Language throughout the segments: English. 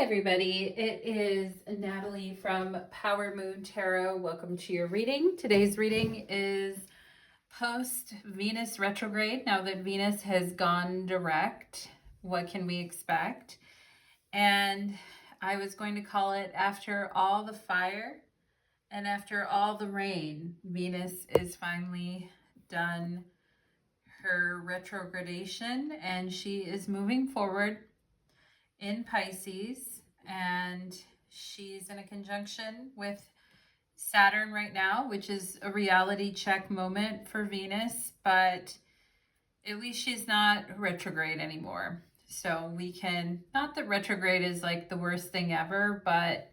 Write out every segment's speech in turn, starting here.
everybody, it is Natalie from Power Moon Tarot. Welcome to your reading. Today's reading is post Venus retrograde. Now that Venus has gone direct, what can we expect? And I was going to call it after all the fire and after all the rain. Venus is finally done her retrogradation and she is moving forward in Pisces, and she's in a conjunction with Saturn right now, which is a reality check moment for Venus, but at least she's not retrograde anymore. So we can, not that retrograde is like the worst thing ever, but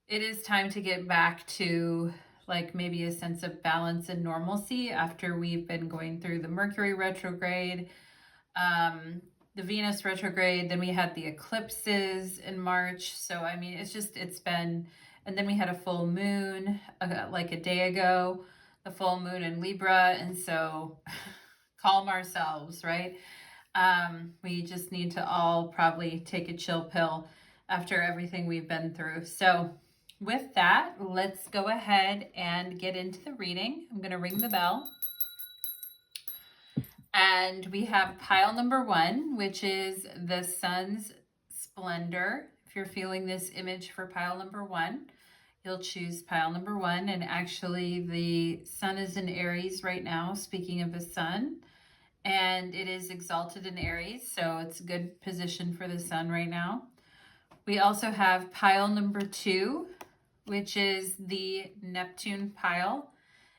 it is time to get back to like maybe a sense of balance and normalcy after we've been going through the Mercury retrograde, the Venus retrograde, then we had the eclipses in March. So, I mean, it's been, and then we had a full moon like a day ago, the full moon in Libra. And so calm ourselves, right? We just need to all probably take a chill pill after everything we've been through. So with that, let's go ahead and get into the reading. I'm going to ring the bell. And we have pile number 1, which is the sun's splendor. If you're feeling this image for pile number 1, you'll choose pile number 1. And actually the sun is in Aries right now, speaking of the sun. And it is exalted in Aries, so it's a good position for the sun right now. We also have pile number 2, which is the Neptune pile.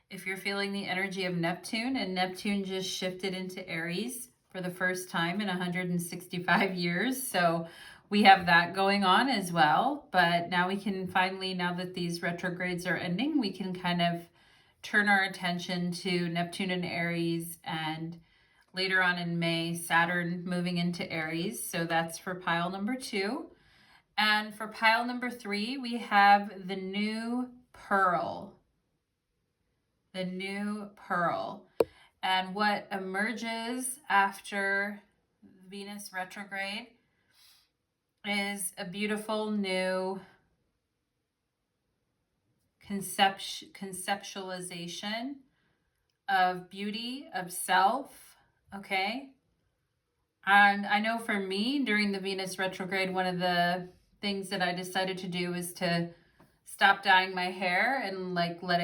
If you're feeling the energy of Neptune, and Neptune just shifted into Aries for the first time in 165 years. So we have that going on as well. But now we can finally, now that these retrogrades are ending, we can kind of turn our attention to Neptune and Aries, and later on in May, Saturn moving into Aries. So that's for pile number 2. And for pile number 3, we have the new pearl. The new pearl. And what emerges after Venus retrograde is a beautiful new conceptualization of beauty, of self, okay? And I know for me, during the Venus retrograde, one of the things that I decided to do is to stop dyeing my hair and like let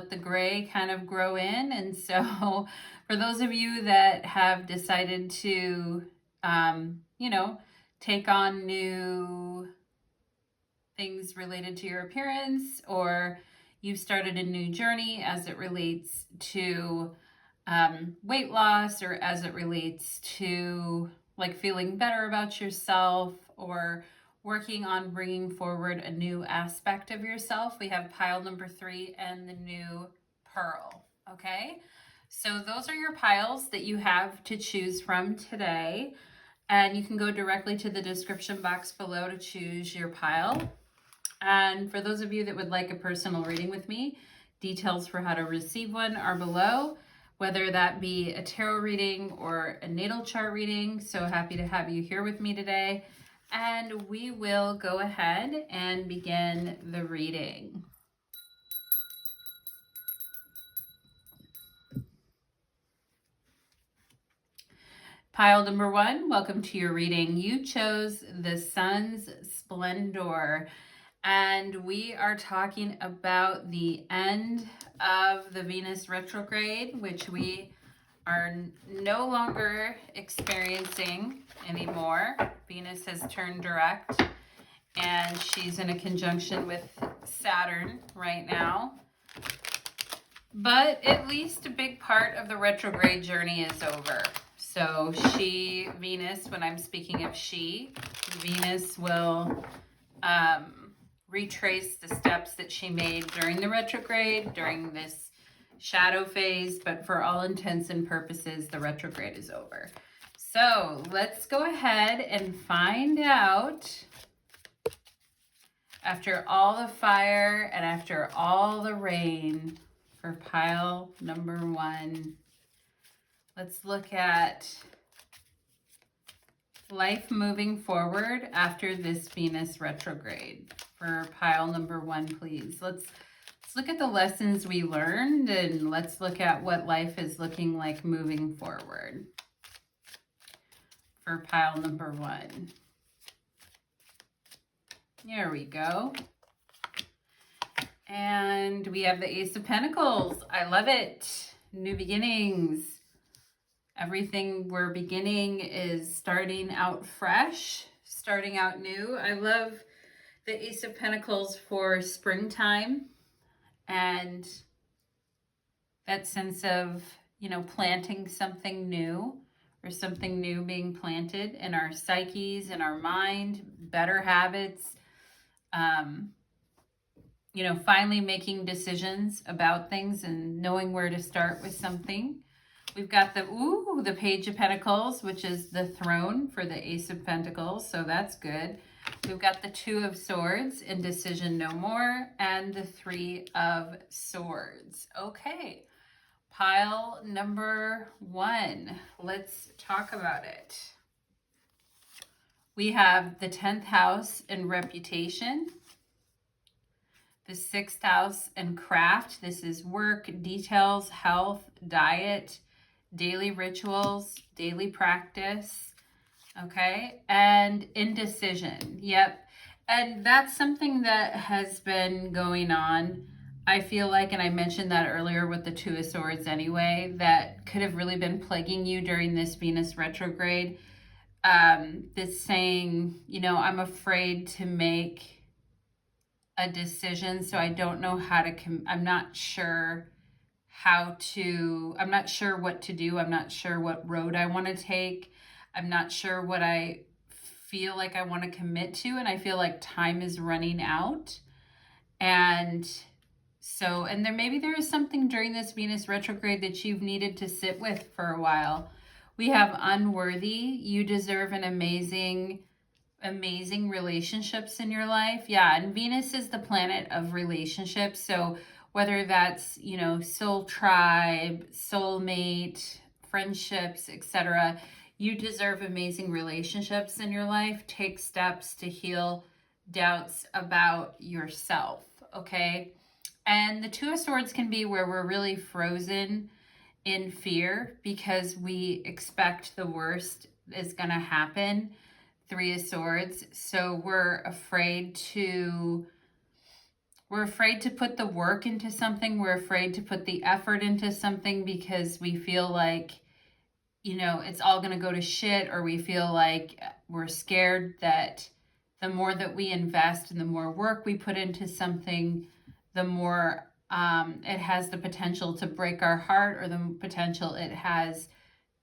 the gray kind of grow in. And so for those of you that have decided to, take on new things related to your appearance, or you've started a new journey as it relates to weight loss, or as it relates to like feeling better about yourself, or working on bringing forward a new aspect of yourself, we have pile number 3 and the new pearl, okay? So those are your piles that you have to choose from today. And you can go directly to the description box below to choose your pile. And for those of you that would like a personal reading with me, details for how to receive one are below, whether that be a tarot reading or a natal chart reading. So happy to have you here with me today. And we will go ahead and begin the reading. Pile number 1, welcome to your reading. You chose the sun's splendor, and we are talking about the end of the Venus retrograde, which we are no longer experiencing anymore. Venus has turned direct, and she's in a conjunction with Saturn right now. But at least a big part of the retrograde journey is over. So Venus, when I'm speaking of Venus will retrace the steps that she made during the retrograde, during this shadow phase, but for all intents and purposes, the retrograde is over. So let's go ahead and find out, after all the fire and after all the rain, for pile number 1, let's look at Life moving forward after this Venus retrograde. For pile number 1, please. Let's look at the lessons we learned, and let's look at what life is looking like moving forward. For pile number 1. There we go. And we have the Ace of Pentacles. I love it. New beginnings. Everything we're beginning is starting out fresh, starting out new. I love the Ace of Pentacles for springtime and that sense of, you know, planting something new, or something new being planted in our psyches, in our mind, better habits, you know, finally making decisions about things and knowing where to start with something. We've got the Page of Pentacles, which is the throne for the Ace of Pentacles, so that's good. We've got the 2 of Swords, Indecision No More, and the 3 of Swords. Okay, pile number 1. Let's talk about it. We have the 10th house in reputation, the 6th house in craft. This is work, details, health, diet, daily rituals, daily practice, okay? And indecision, yep. And that's something that has been going on, I feel like, and I mentioned that earlier with the 2 of Swords anyway, that could have really been plaguing you during this Venus retrograde. This saying, you know, I'm afraid to make a decision, so I don't know how to, I'm not sure what to do. I'm not sure what road I want to take. I'm not sure what I feel like I want to commit to, and I feel like time is running out. And so, and there is something during this Venus retrograde that you've needed to sit with for a while. We have unworthy. You deserve an amazing relationships in your life. Yeah, and Venus is the planet of relationships. So whether that's, you know, soul tribe, soulmate, friendships, etc., you deserve amazing relationships in your life. Take steps to heal doubts about yourself, okay? And the 2 of Swords can be where we're really frozen in fear because we expect the worst is going to happen. 3 of Swords. So we're afraid to put the work into something. We're afraid to put the effort into something because we feel like, you know, it's all going to go to shit, or we feel like we're scared that the more that we invest and the more work we put into something, the more it has the potential to break our heart, or the potential it has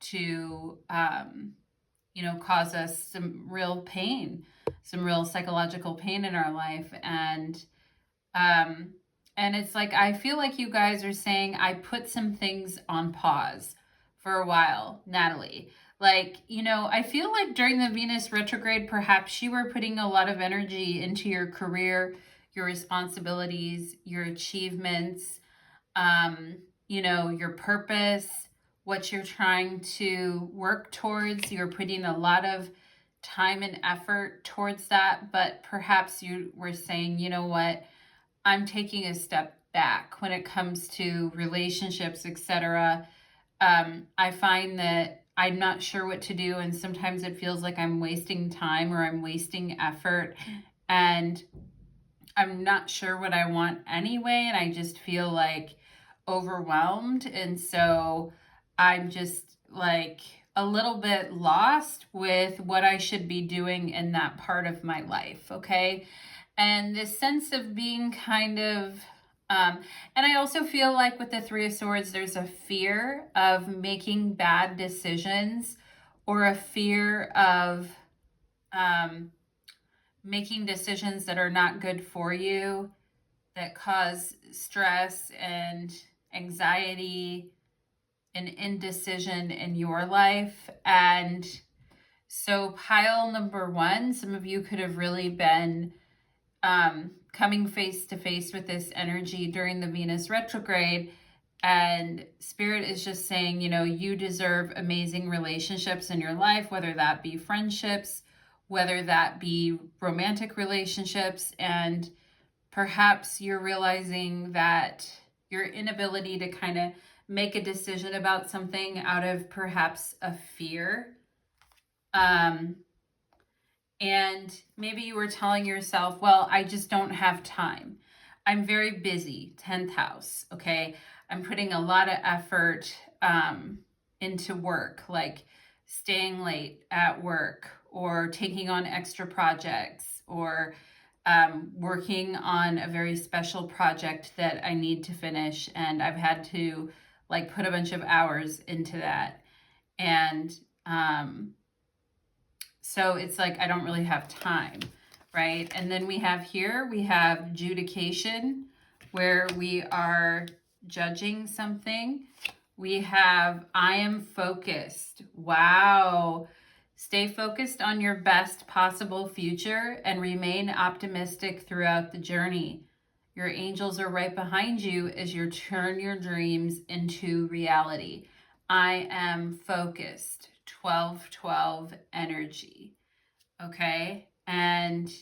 to, you know, cause us some real pain, some real psychological pain in our life. And it's like, I feel like you guys are saying, I put some things on pause for a while, Natalie. Like, you know, I feel like during the Venus retrograde, perhaps you were putting a lot of energy into your career, your responsibilities, your achievements, you know, your purpose, what you're trying to work towards. You're putting a lot of time and effort towards that, but perhaps you were saying, you know what, I'm taking a step back when it comes to relationships, etc. I find that I'm not sure what to do, and sometimes it feels like I'm wasting time or I'm wasting effort, and I'm not sure what I want anyway, and I just feel like overwhelmed. And so I'm just like a little bit lost with what I should be doing in that part of my life, okay? And this sense of being kind of, and I also feel like with the 3 of Swords, there's a fear of making bad decisions, or a fear of making decisions that are not good for you, that cause stress and anxiety and indecision in your life. And so pile number 1, some of you could have really been coming face to face with this energy during the Venus retrograde, And Spirit is just saying, you deserve amazing relationships in your life, whether that be friendships, whether that be romantic relationships. And perhaps you're realizing that your inability to kind of make a decision about something out of perhaps a fear. And maybe you were telling yourself, well, I just don't have time. I'm very busy, 10th house, okay? I'm putting a lot of effort into work, like staying late at work or taking on extra projects or working on a very special project that I need to finish. And I've had to like put a bunch of hours into that. And so it's like, I don't really have time, right? And then we have adjudication, where we are judging something. We have, I am focused. Wow. Stay focused on your best possible future and remain optimistic throughout the journey. Your angels are right behind you as you turn your dreams into reality. I am focused. 12-12 energy. Okay. And,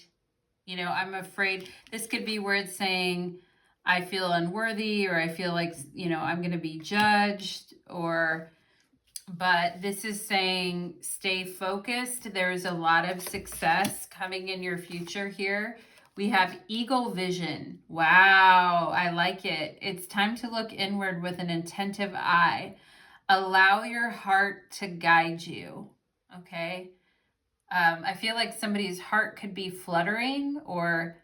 I'm afraid this could be where it's saying, I feel unworthy, or I feel like, I'm going to be judged, but this is saying stay focused. There's a lot of success coming in your future here. We have eagle vision. Wow. I like it. It's time to look inward with an attentive eye. Allow your heart to guide you. Okay. I feel like somebody's heart could be fluttering, or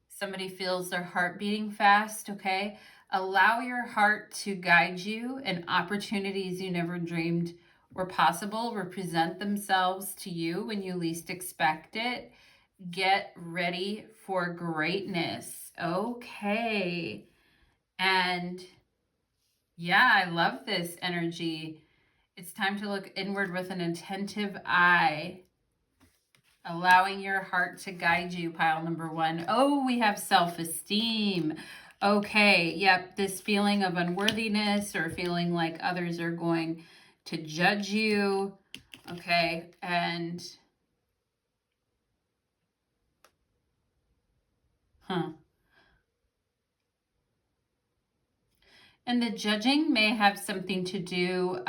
somebody feels their heart beating fast. Okay. Allow your heart to guide you, and opportunities you never dreamed were possible will present themselves to you when you least expect it. Get ready for greatness. Okay. And yeah, I love this energy. It's time to look inward with an attentive eye. Allowing your heart to guide you, pile number 1. Oh, we have self-esteem. Okay, yep, this feeling of unworthiness or feeling like others are going to judge you. Okay, and and the judging may have something to do,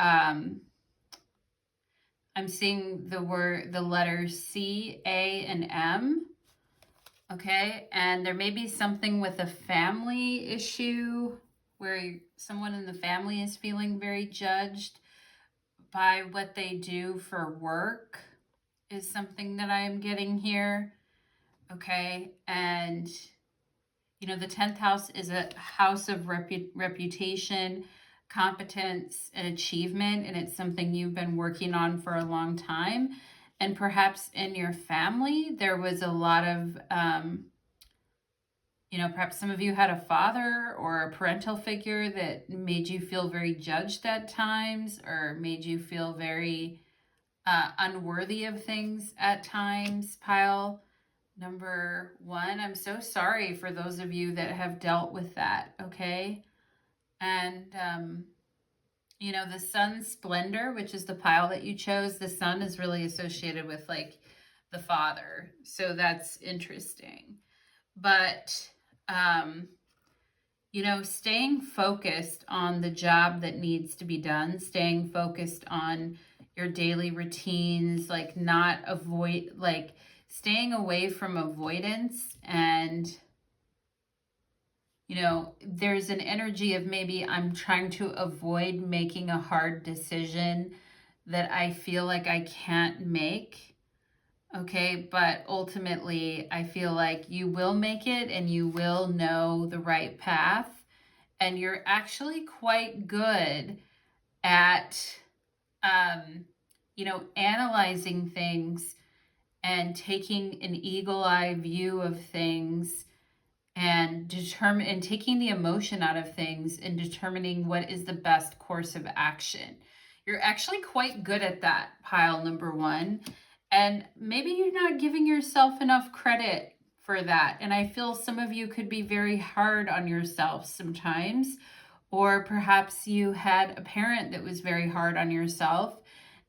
I'm seeing the letters C, A, and M. Okay, and there may be something with a family issue where someone in the family is feeling very judged by what they do for work, is something that I am getting here. Okay, and the 10th house is a house of reputation, competence, and achievement, and it's something you've been working on for a long time. And perhaps in your family, there was a lot of, perhaps some of you had a father or a parental figure that made you feel very judged at times, or made you feel very unworthy of things at times, pile number 1. I'm so sorry for those of you that have dealt with that, okay? And, the sun splendor, which is the pile that you chose, the sun is really associated with like the father. So that's interesting. But, staying focused on the job that needs to be done, staying focused on your daily routines, like staying away from avoidance. And, there's an energy of maybe I'm trying to avoid making a hard decision that I feel like I can't make. Okay, but ultimately, I feel like you will make it and you will know the right path. And you're actually quite good at, analyzing things and taking an eagle eye view of things, and taking the emotion out of things and determining what is the best course of action. You're actually quite good at that, pile number 1. And maybe you're not giving yourself enough credit for that. And I feel some of you could be very hard on yourself sometimes, Or perhaps you had a parent that was very hard on yourself,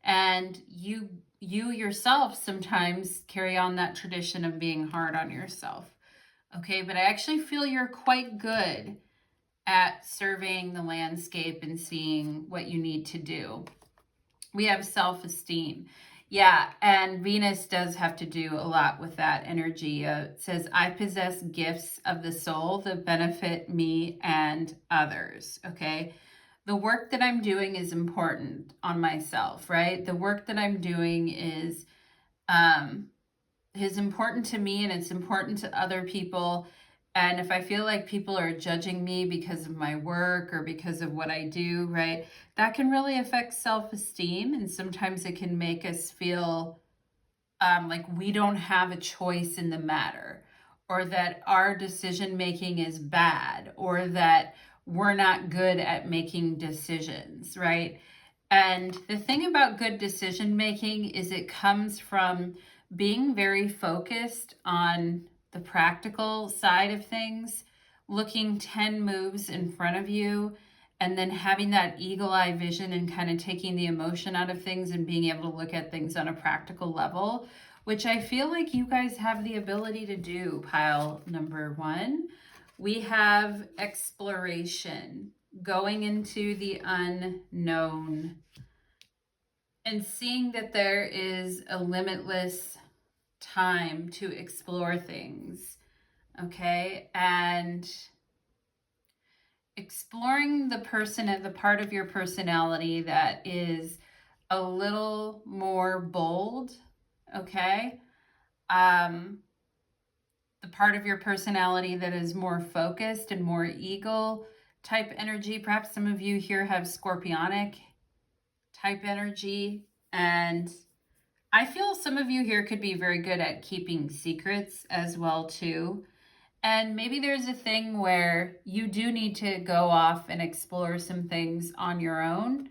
and you yourself sometimes carry on that tradition of being hard on yourself. Okay, but I actually feel you're quite good at surveying the landscape and seeing what you need to do. We have self-esteem. Yeah, and Venus does have to do a lot with that energy. It says, I possess gifts of the soul that benefit me and others. Okay, the work that I'm doing is important on myself, right? The work that I'm doing is important to me, and it's important to other people. And if I feel like people are judging me because of my work or because of what I do, right, that can really affect self-esteem. And sometimes it can make us feel like we don't have a choice in the matter, or that our decision making is bad, or that we're not good at making decisions, right? And the thing about good decision making is it comes from being very focused on the practical side of things, looking 10 moves in front of you, and then having that eagle eye vision and kind of taking the emotion out of things and being able to look at things on a practical level, which I feel like you guys have the ability to do, pile number 1. We have exploration, going into the unknown and seeing that there is a limitless time to explore things, okay? And exploring the person and the part of your personality that is a little more bold, okay? The part of your personality that is more focused and more eagle type energy. Perhaps some of you here have scorpionic type energy, and I feel some of you here could be very good at keeping secrets as well too. And maybe there's a thing where you do need to go off and explore some things on your own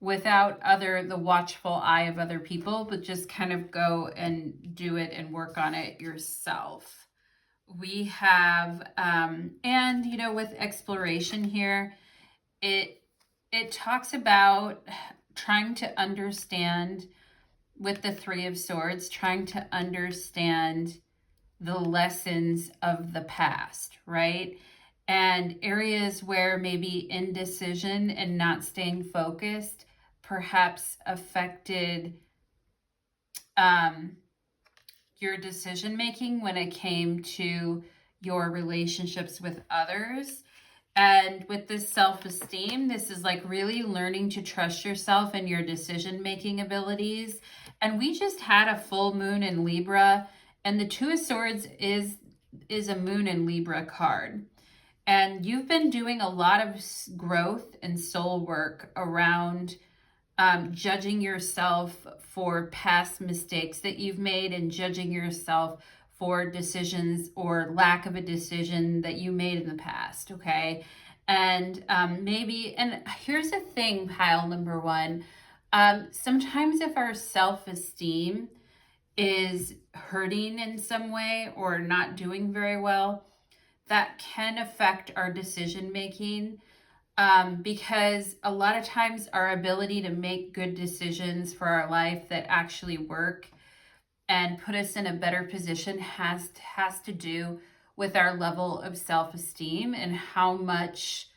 without the watchful eye of other people, but just kind of go and do it and work on it yourself. We have, and you know, with exploration here, it talks about trying to understand, with the Three of Swords, trying to understand the lessons of the past, right? And areas where maybe indecision and not staying focused perhaps affected your decision making when it came to your relationships with others. And with this self-esteem, this is like really learning to trust yourself and your decision-making abilities. And we just had a full moon in Libra, and the Two of Swords is a moon in Libra card. And you've been doing a lot of growth and soul work around judging yourself for past mistakes that you've made, and judging yourself for decisions or lack of a decision that you made in the past, okay? And maybe, and here's the thing, pile number 1, sometimes if our self-esteem is hurting in some way or not doing very well, that can affect our decision making. Because a lot of times our ability to make good decisions for our life that actually work and put us in a better position has to do with our level of self-esteem and how much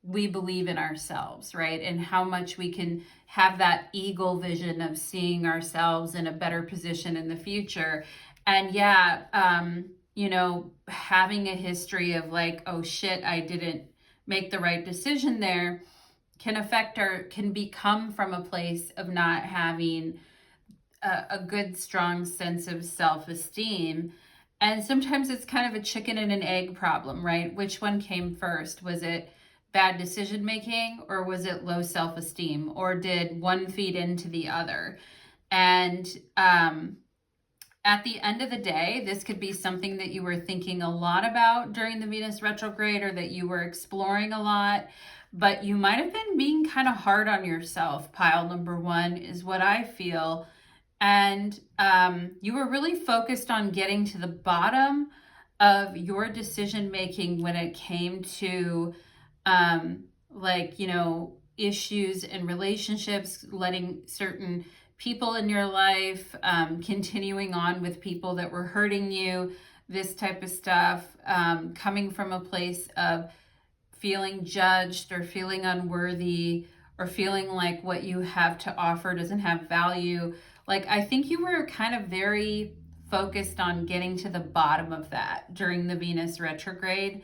we believe in ourselves, right? And how much we can have that eagle vision of seeing ourselves in a better position in the future. And yeah, you know, having a history of like, oh shit, I didn't make the right decision there, can affect can become from a place of not having a good, strong sense of self-esteem. And sometimes it's kind of a chicken and an egg problem, right? Which one came first? Was it bad decision making, or was it low self-esteem, or did one feed into the other? And at the end of the day, this could be something that you were thinking a lot about during the Venus retrograde, or that you were exploring a lot, but you might have been being kind of hard on yourself. Pile number 1 is what I feel. And you were really focused on getting to the bottom of your decision making when it came to like, you know, issues in relationships, letting certain people in your life, continuing on with people that were hurting you, this type of stuff, coming from a place of feeling judged or feeling unworthy or feeling like what you have to offer doesn't have value. Like, I think you were kind of very focused on getting to the bottom of that during the Venus retrograde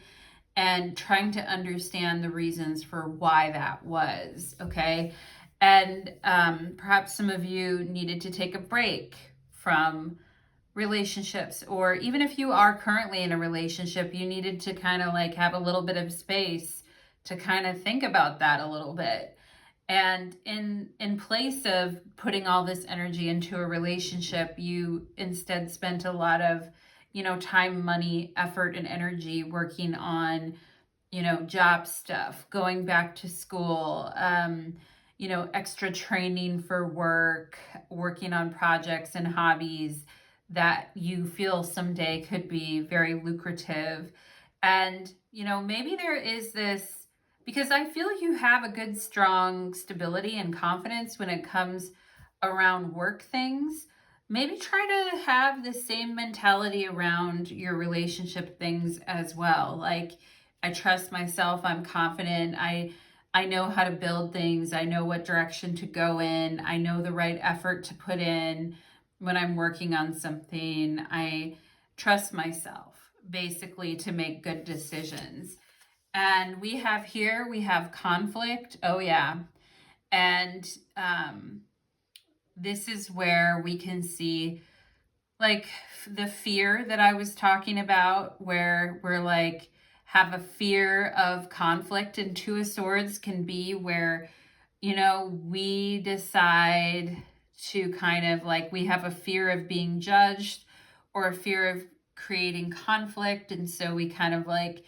and trying to understand the reasons for why that was, okay? And perhaps some of you needed to take a break from relationships, or even if you are currently in a relationship, you needed to kind of like have a little bit of space to kind of think about that a little bit. And in place of putting all this energy into a relationship, you instead spent a lot of, you know, time, money, effort, and energy working on, you know, job stuff, going back to school, you know, extra training for work, working on projects and hobbies that you feel someday could be very lucrative. And, you know, maybe there is this, because I feel you have a good, strong stability and confidence when it comes around work things. Maybe try to have the same mentality around your relationship things as well. Like, I trust myself, I'm confident, I know how to build things, I know what direction to go in, I know the right effort to put in when I'm working on something. I trust myself basically to make good decisions. And we have conflict. Oh yeah. And this is where we can see like the fear that I was talking about, where we're like have a fear of conflict. And Two of Swords can be where, you know, we decide to kind of like, we have a fear of being judged or a fear of creating conflict. And so we kind of like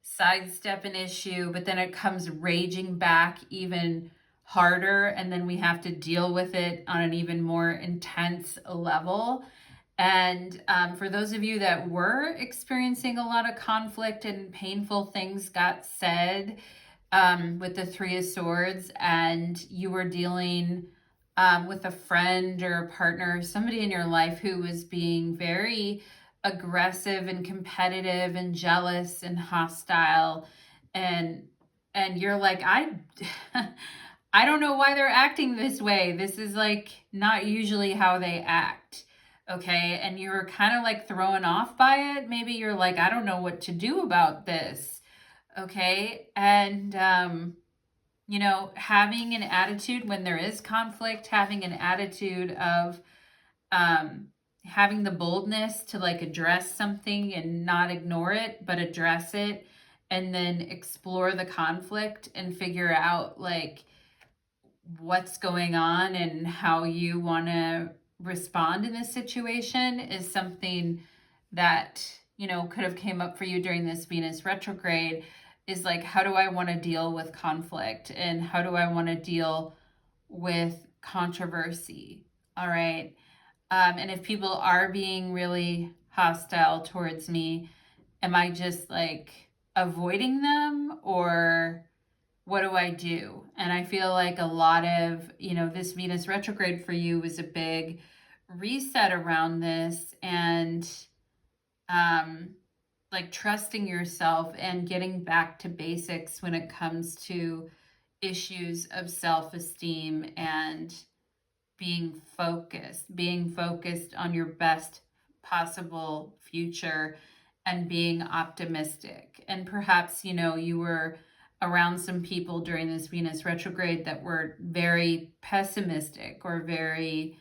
sidestep an issue, but then it comes raging back even harder. And then we have to deal with it on an even more intense level. And for those of you that were experiencing a lot of conflict and painful things got said with the Three of Swords, and you were dealing with a friend or a partner, somebody in your life who was being very aggressive and competitive and jealous and hostile, and you're like, I don't know why they're acting this way. This is like not usually how they act. Okay. And you're kind of like thrown off by it. Maybe you're like, I don't know what to do about this. Okay. And, you know, having an attitude when there is conflict, having an attitude of, having the boldness to like address something and not ignore it, but address it and then explore the conflict and figure out like what's going on and how you want to respond in this situation is something that, you know, could have came up for you during this Venus retrograde. Is like, how do I want to deal with conflict and how do I want to deal with controversy? All right. And if people are being really hostile towards me, am I just like avoiding them, or what do I do? And I feel like a lot of, you know, this Venus retrograde for you was a big reset around this, and like trusting yourself and getting back to basics when it comes to issues of self-esteem and being focused on your best possible future and being optimistic. And perhaps, you know, you were around some people during this Venus retrograde that were very pessimistic or very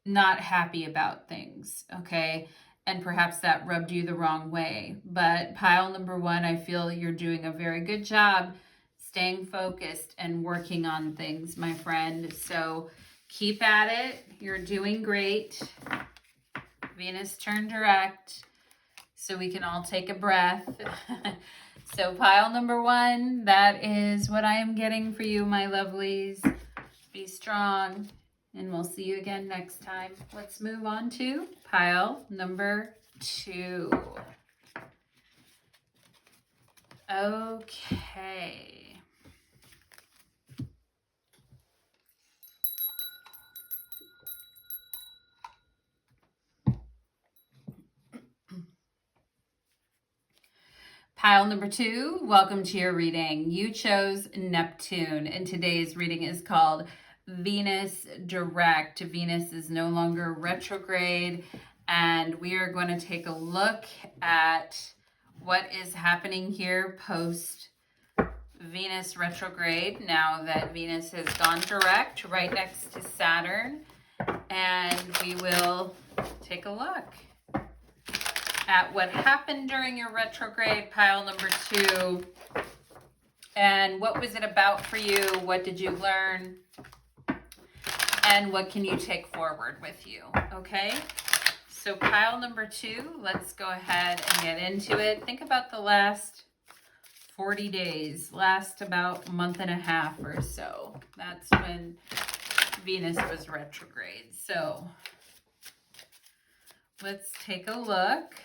not happy about things, okay? And perhaps that rubbed you the wrong way. But pile number one, I feel you're doing a very good job staying focused and working on things, my friend. So keep at it. You're doing great. Venus turned direct, so we can all take a breath. So pile number one, that is what I am getting for you, my lovelies. Be strong, and we'll see you again next time. Let's move on to pile number two. Okay. Pile number 2, welcome to your reading. You chose Neptune, and today's reading is called Venus Direct. Venus is no longer retrograde, and we are going to take a look at what is happening here post Venus retrograde, now that Venus has gone direct right next to Saturn, and we will take a look at what happened during your retrograde, pile number 2, and what was it about for you? What did you learn? And what can you take forward with you? Okay, so pile number 2, let's go ahead and get into it. Think about the last 40 days, last about a month and a half or so. That's when Venus was retrograde. So let's take a look.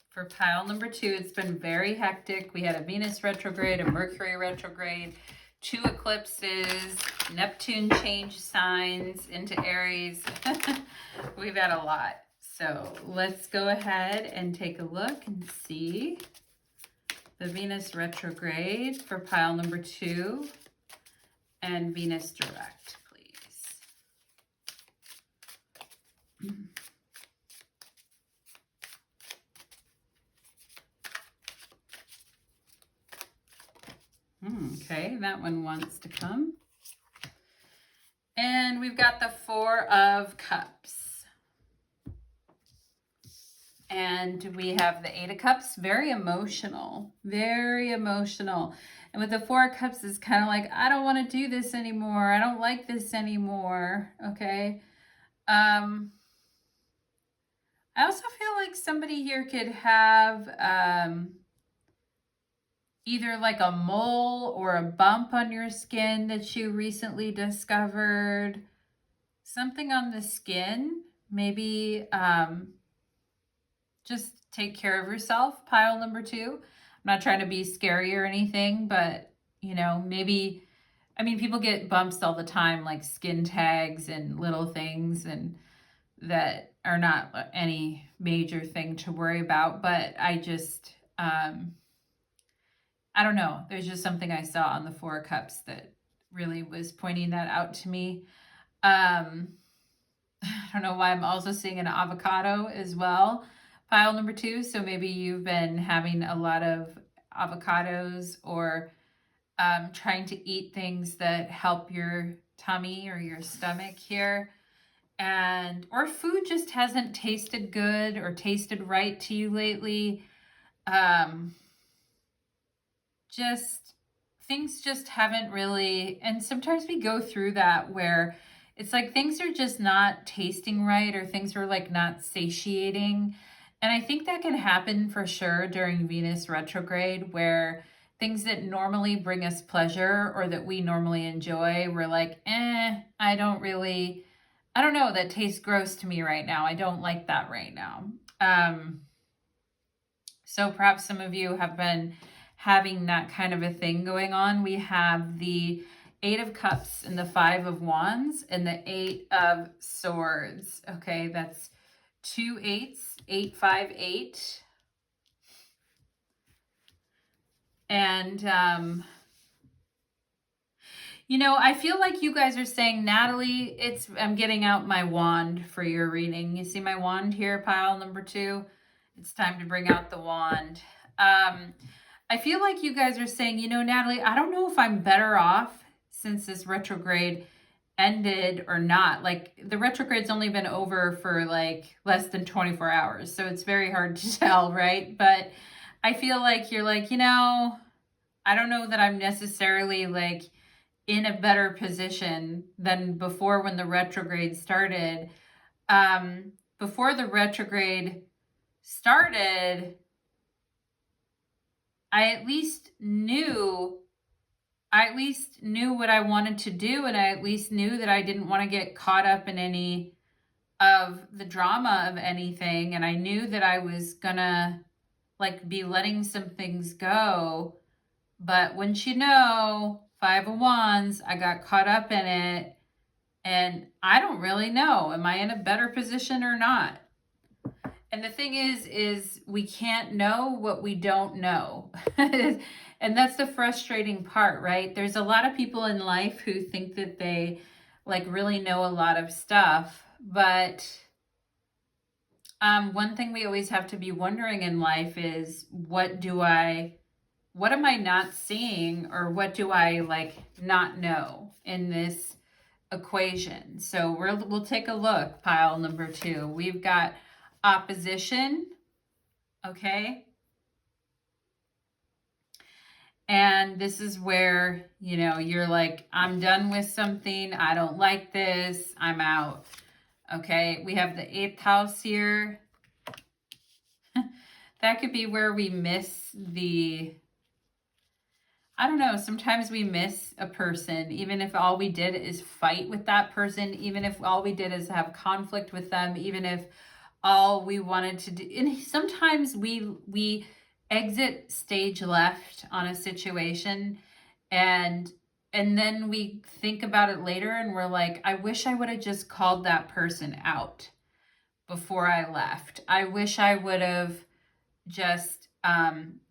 For pile number 2, it's been very hectic. We had a Venus retrograde, a Mercury retrograde, 2 eclipses, Neptune changed signs into Aries. We've had a lot. So let's go ahead and take a look and see the Venus retrograde for pile number 2 and Venus direct, please. Okay, that one wants to come. And we've got the 4 of Cups. And we have the 8 of Cups, very emotional, very emotional. And with the 4 of Cups, it's kind of like, I don't want to do this anymore. I don't like this anymore, okay? I also feel like somebody here could have either like a mole or a bump on your skin that you recently discovered. Something on the skin. Maybe just take care of yourself, pile number 2. I'm not trying to be scary or anything, but, you know, maybe, I mean, people get bumps all the time, like skin tags and little things, and that are not any major thing to worry about. But I just, I don't know. There's just something I saw on the 4 of Cups that really was pointing that out to me. I don't know why I'm also seeing an avocado as well. Pile number 2. So maybe you've been having a lot of avocados or trying to eat things that help your tummy or your stomach here. And or food just hasn't tasted good or tasted right to you lately. Just things just haven't really, and sometimes we go through that where it's like things are just not tasting right, or things are like not satiating. And I think that can happen for sure during Venus retrograde, where things that normally bring us pleasure or that we normally enjoy, we're like, I don't know, that tastes gross to me right now. I don't like that right now. So perhaps some of you have been having that kind of a thing going on. We have the 8 of Cups and the 5 of Wands and the 8 of Swords. Okay, that's 2 8s, 8, 5, 8. And, you know, I feel like you guys are saying, Natalie, I'm getting out my wand for your reading. You see my wand here, pile number 2? It's time to bring out the wand. I feel like you guys are saying, you know, Natalie, I don't know if I'm better off since this retrograde ended or not. Like, the retrograde's only been over for like less than 24 hours. So it's very hard to tell, right? But I feel like you're like, you know, I don't know that I'm necessarily like in a better position than before when the retrograde started. Before the retrograde started, I at least knew what I wanted to do, and I at least knew that I didn't want to get caught up in any of the drama of anything, and I knew that I was gonna like be letting some things go. But wouldn't you know, 5 of Wands, I got caught up in it. And I don't really know, am I in a better position or not? And the thing is we can't know what we don't know. And that's the frustrating part, right? There's a lot of people in life who think that they like really know a lot of stuff. But one thing we always have to be wondering in life is what am I not seeing, or what do I like not know in this equation? So we'll take a look. Pile number 2. We've got opposition, okay? And this is where, you know, you're like, I'm done with something. I don't like this. I'm out. Okay, we have the 8th house here. That could be where we miss I don't know, sometimes we miss a person, even if all we did is fight with that person, even if all we did is have conflict with them, even if all we wanted to do. And sometimes we exit stage left on a situation, and then we think about it later and we're like, I wish I would have just called that person out before I left. I wish I would have just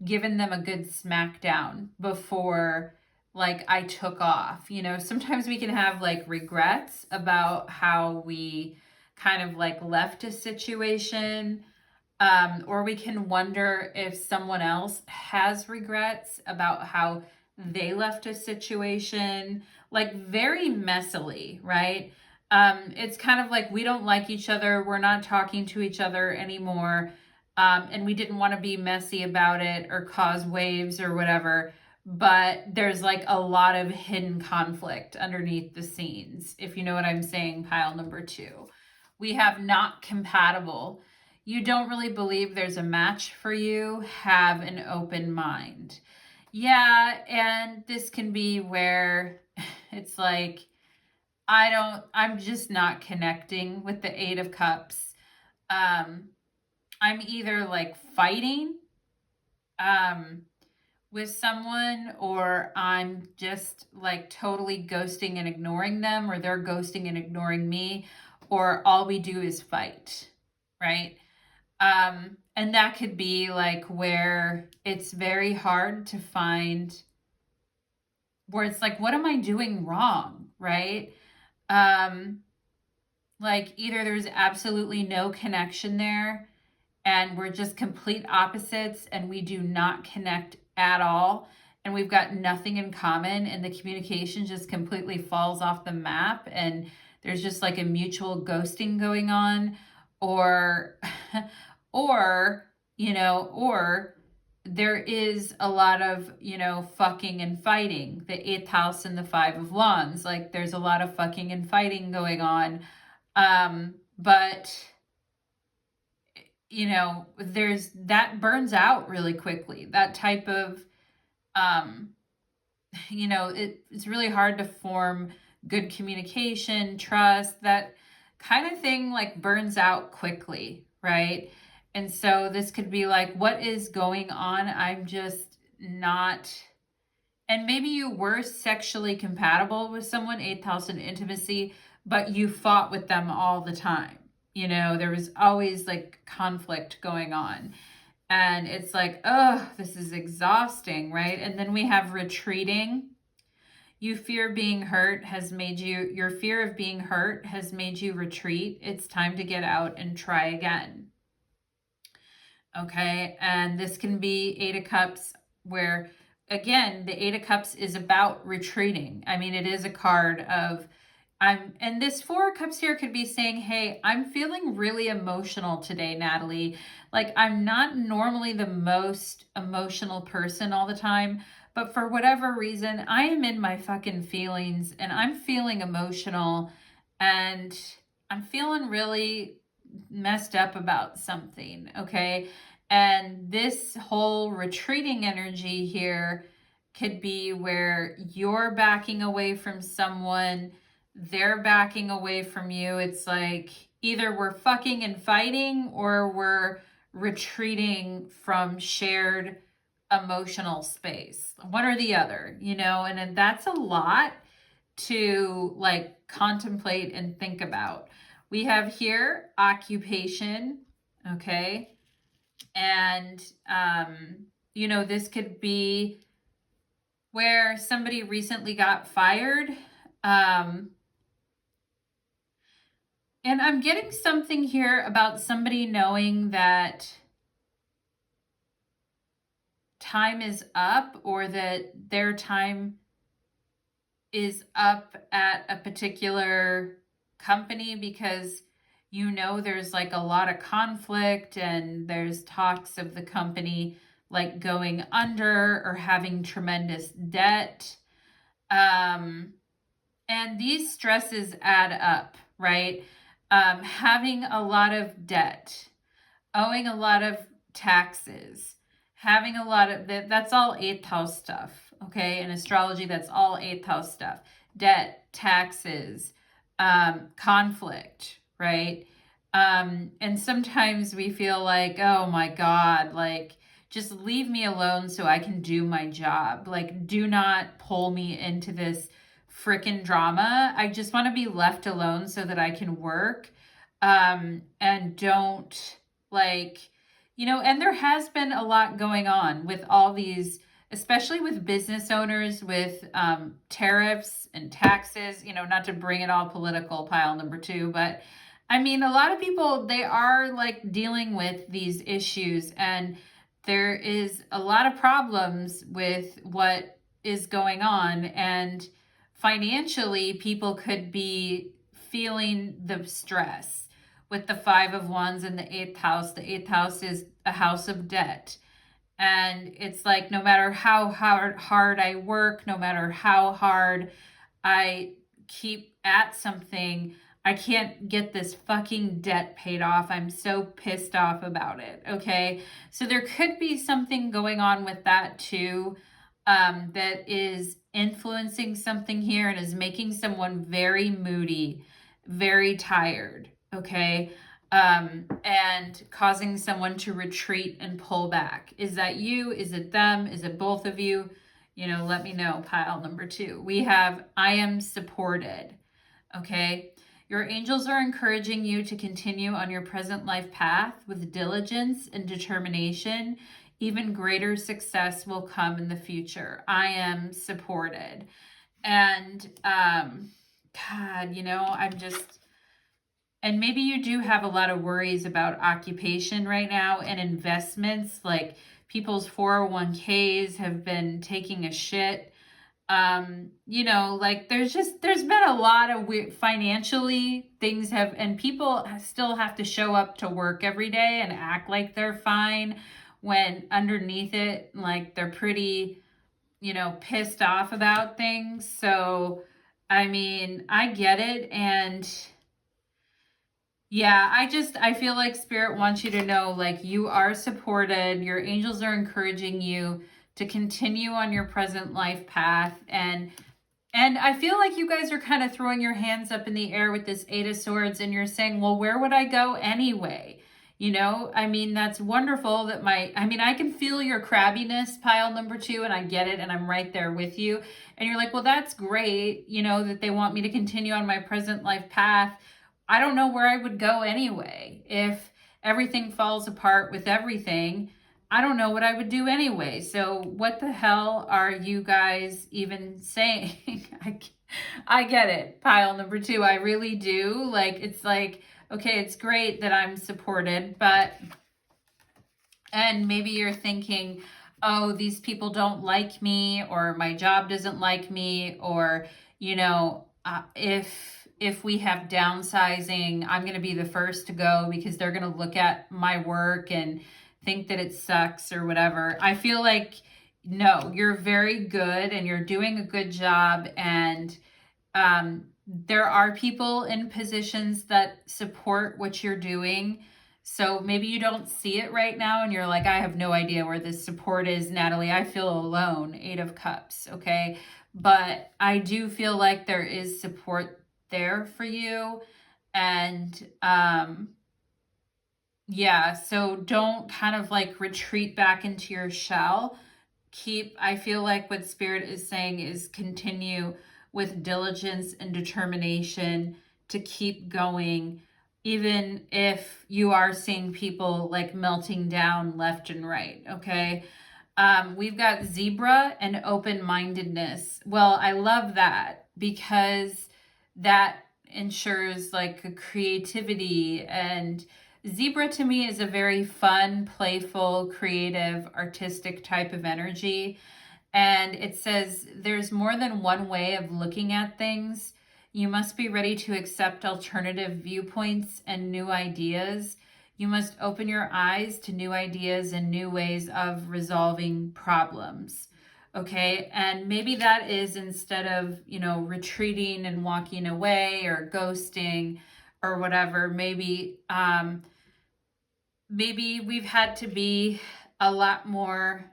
given them a good smackdown before like I took off. You know, sometimes we can have like regrets about how we kind of like left a situation, or we can wonder if someone else has regrets about how they left a situation, like very messily, right? It's kind of like we don't like each other, we're not talking to each other anymore, and we didn't want to be messy about it or cause waves or whatever, but there's like a lot of hidden conflict underneath the scenes, if you know what I'm saying. Pile number 2. We have not compatible. You don't really believe there's a match for you. Have an open mind. Yeah, and this can be where it's like, I'm just not connecting with the 8 of Cups. I'm either like fighting with someone, or I'm just like totally ghosting and ignoring them, or they're ghosting and ignoring me, or all we do is fight, right? And that could be like where it's very hard to find, where it's like, what am I doing wrong, right? Like either there's absolutely no connection there and we're just complete opposites and we do not connect at all, and we've got nothing in common, and the communication just completely falls off the map, and there's just like a mutual ghosting going on, or or there is a lot of, fucking and fighting. The 8th house and the 5 of Wands, like there's a lot of fucking and fighting going on. But there's that burns out really quickly. That type of, it's really hard to form good communication, trust, that kind of thing like burns out quickly, right? And so this could be like, what is going on? I'm just not. And maybe you were sexually compatible with someone, 8th house and intimacy, but you fought with them all the time. There was always like conflict going on. And it's like, oh, this is exhausting, right? And then we have retreating. Your fear of being hurt has made you retreat. It's time to get out and try again. Okay, and this can be 8 of Cups, where, again, the 8 of Cups is about retreating. I mean, it is a card of, and this 4 of Cups here could be saying, hey, I'm feeling really emotional today, Natalie. Like, I'm not normally the most emotional person all the time, but for whatever reason, I am in my fucking feelings, and I'm feeling emotional, and I'm feeling really messed up about something, okay? And this whole retreating energy here could be where you're backing away from someone, they're backing away from you. It's like either we're fucking and fighting, or we're retreating from shared emotional space, one or the other, you know, and then that's a lot to like contemplate and think about. We have here occupation, okay? And, you know, this could be where somebody recently got fired. And I'm getting something here about somebody knowing that time is up, or that their time is up at a particular company, because you know there's like a lot of conflict and there's talks of the company like going under or having tremendous debt. And these stresses add up, right? Having a lot of debt, owing a lot of taxes, having a lot of that's all eighth house stuff, okay? In astrology, that's all eighth house stuff. Debt, taxes, conflict, right? And sometimes we feel like, oh my God, like, just leave me alone so I can do my job. Like, do not pull me into this freaking drama. I just want to be left alone so that I can work. And don't, like, you know, and there has been a lot going on with all these, especially with business owners, with tariffs and taxes, you know, not to bring it all political, pile number 2, but I mean, a lot of people, they are like dealing with these issues, and there is a lot of problems with what is going on, and financially people could be feeling the stress with the 5 of Wands in the 8th house. The 8th house is a house of debt. And it's like, no matter how hard I work, no matter how hard I keep at something, I can't get this fucking debt paid off. I'm so pissed off about it. Okay. So there could be something going on with that too, that is influencing something here and is making someone very moody, very tired. Okay. And causing someone to retreat and pull back. Is that you? Is it them? Is it both of you? You know, let me know. Pile number 2. We have, I am supported. Okay. Your angels are encouraging you to continue on your present life path with diligence and determination. Even greater success will come in the future. I am supported. And, God, you know, I'm just, and maybe you do have a lot of worries about occupation right now and investments, like people's 401ks have been taking a shit. You know, like there's been a lot of weird financially things have, and people still have to show up to work every day and act like they're fine when underneath it, like they're pretty, you know, pissed off about things. So, I mean, I get it. And yeah, I feel like Spirit wants you to know, like, you are supported. Your angels are encouraging you to continue on your present life path. And I feel like you guys are kind of throwing your hands up in the air with this 8 of Swords, and you're saying, well, where would I go anyway? You know, I mean, that's wonderful that I can feel your crabbiness, pile number 2, and I get it, and I'm right there with you. And you're like, well, that's great, you know, that they want me to continue on my present life path. I don't know where I would go anyway. If everything falls apart with everything, I don't know what I would do anyway. So what the hell are you guys even saying? I get it. Pile number 2. I really do. Like, it's like, okay, it's great that I'm supported, but, and maybe you're thinking, oh, these people don't like me, or my job doesn't like me, or, you know, if we have downsizing, I'm going to be the first to go because they're going to look at my work and think that it sucks or whatever. I feel like, no, you're very good and you're doing a good job. And there are people in positions that support what you're doing. So maybe you don't see it right now and you're like, I have no idea where this support is, Natalie. I feel alone. 8 of Cups. Okay. But I do feel like there is support there for you. And Yeah, so don't kind of like retreat back into your shell. I feel like what Spirit is saying is continue with diligence and determination to keep going, even if you are seeing people like melting down left and right. Okay. We've got zebra and open-mindedness. Well, I love that because that ensures like a creativity, and zebra to me is a very fun, playful, creative, artistic type of energy. And it says there's more than one way of looking at things. You must be ready to accept alternative viewpoints and new ideas. You must open your eyes to new ideas and new ways of resolving problems. Okay. And maybe that is, instead of, retreating and walking away or ghosting or whatever, maybe we've had to be a lot more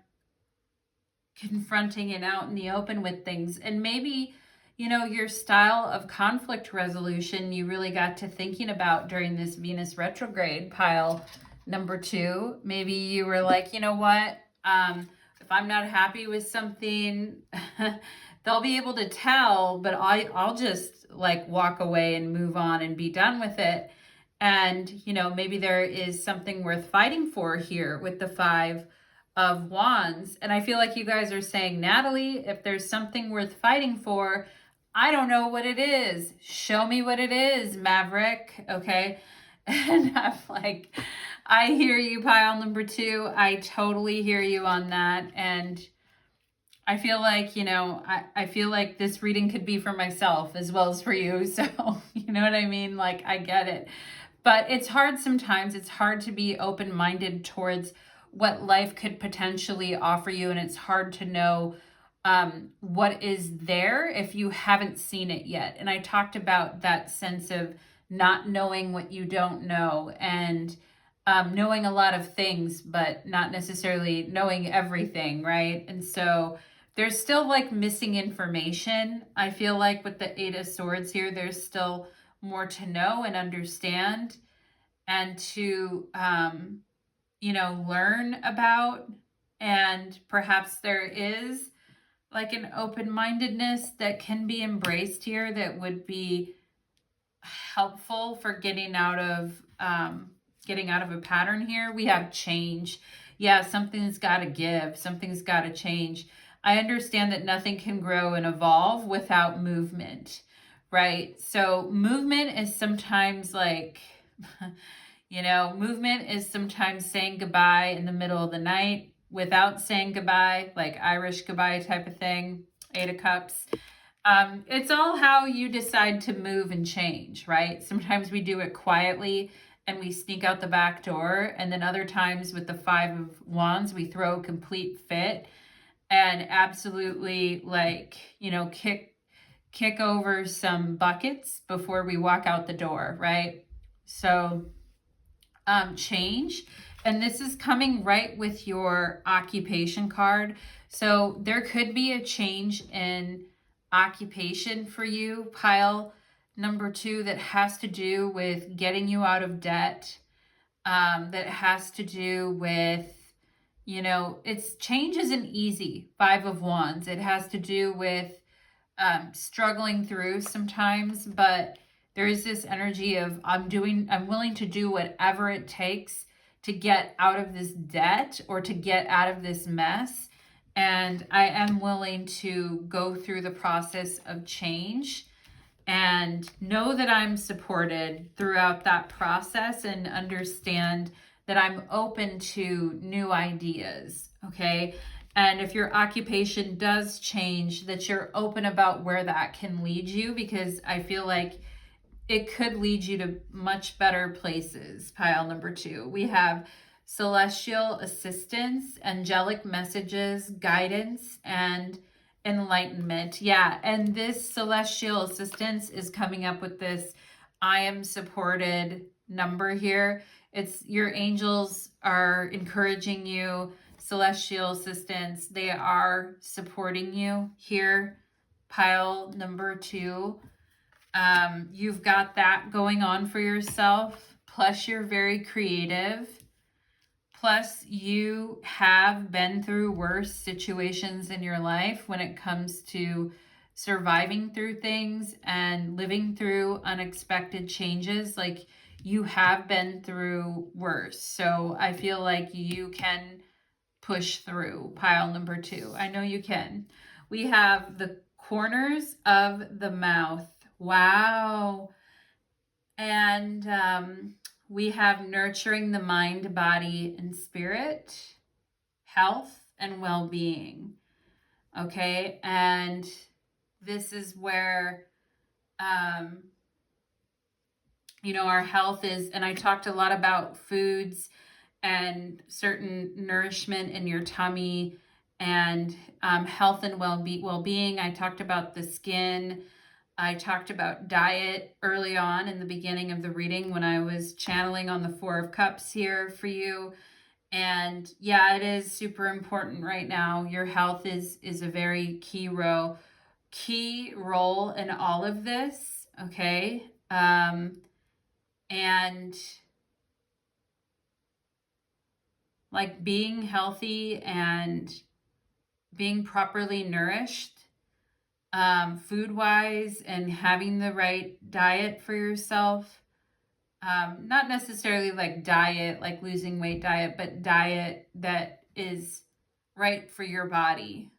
confronting and out in the open with things. And maybe, your style of conflict resolution you really got to thinking about during this Venus retrograde, pile number 2. Maybe you were like, you know what? If I'm not happy with something, they'll be able to tell, but I'll just like walk away and move on and be done with it. And, maybe there is something worth fighting for here with the 5 of Wands. And I feel like you guys are saying, Natalie, if there's something worth fighting for, I don't know what it is. Show me what it is, Maverick. Okay. And I'm like, I hear you, pile number 2. I totally hear you on that. And I feel like, I feel like this reading could be for myself as well as for you. So, you know what I mean? Like, I get it. But it's hard sometimes. It's hard to be open-minded towards what life could potentially offer you. And it's hard to know what is there if you haven't seen it yet. And I talked about that sense of not knowing what you don't know, and knowing a lot of things, but not necessarily knowing everything, right? And so there's still like missing information. I feel like with the 8 of Swords here, there's still more to know and understand and to, learn about. And perhaps there is like an open-mindedness that can be embraced here that would be helpful for getting out of a pattern here. We have change. Yeah, something's got to give. Something's got to change. I understand that nothing can grow and evolve without movement, right? So movement is sometimes like, movement is sometimes saying goodbye in the middle of the night without saying goodbye, like Irish goodbye type of thing. 8 of Cups. It's all how you decide to move and change, right? Sometimes we do it quietly and we sneak out the back door. And then other times with the 5 of Wands, we throw a complete fit and absolutely kick over some buckets before we walk out the door, right? So change. And this is coming right with your occupation card. So there could be a change in occupation for you, pile number 2, that has to do with getting you out of debt, that has to do with, it's change isn't easy. 5 of Wands. It has to do with struggling through sometimes, but there is this energy of I'm willing to do whatever it takes to get out of this debt or to get out of this mess. And I am willing to go through the process of change and know that I'm supported throughout that process, and understand that I'm open to new ideas. Okay. And if your occupation does change, that you're open about where that can lead you, because I feel like it could lead you to much better places. Pile number 2. We have celestial assistance, angelic messages, guidance, and enlightenment. Yeah, and this celestial assistance is coming up with this I am supported number here. It's your angels are encouraging you. Celestial assistance, they are supporting you here. Pile number 2. You've got that going on for yourself. plus you're very creative, plus you have been through worse situations in your life when it comes to surviving through things and living through unexpected changes. Like, you have been through worse. So I feel like you can push through, pile number 2. I know you can. We have the corners of the mouth. Wow. And we have nurturing the mind, body, and spirit, health, and well-being. Okay. And this is where, our health is, and I talked a lot about foods and certain nourishment in your tummy and health and well-being. I talked about the skin. I talked about diet early on in the beginning of the reading when I was channeling on the 4 of Cups here for you. And yeah, it is super important right now. Your health is a very key role in all of this. Okay. And like being healthy and being properly nourished, food-wise, and having the right diet for yourself. Not necessarily like diet, like losing weight diet, but diet that is right for your body.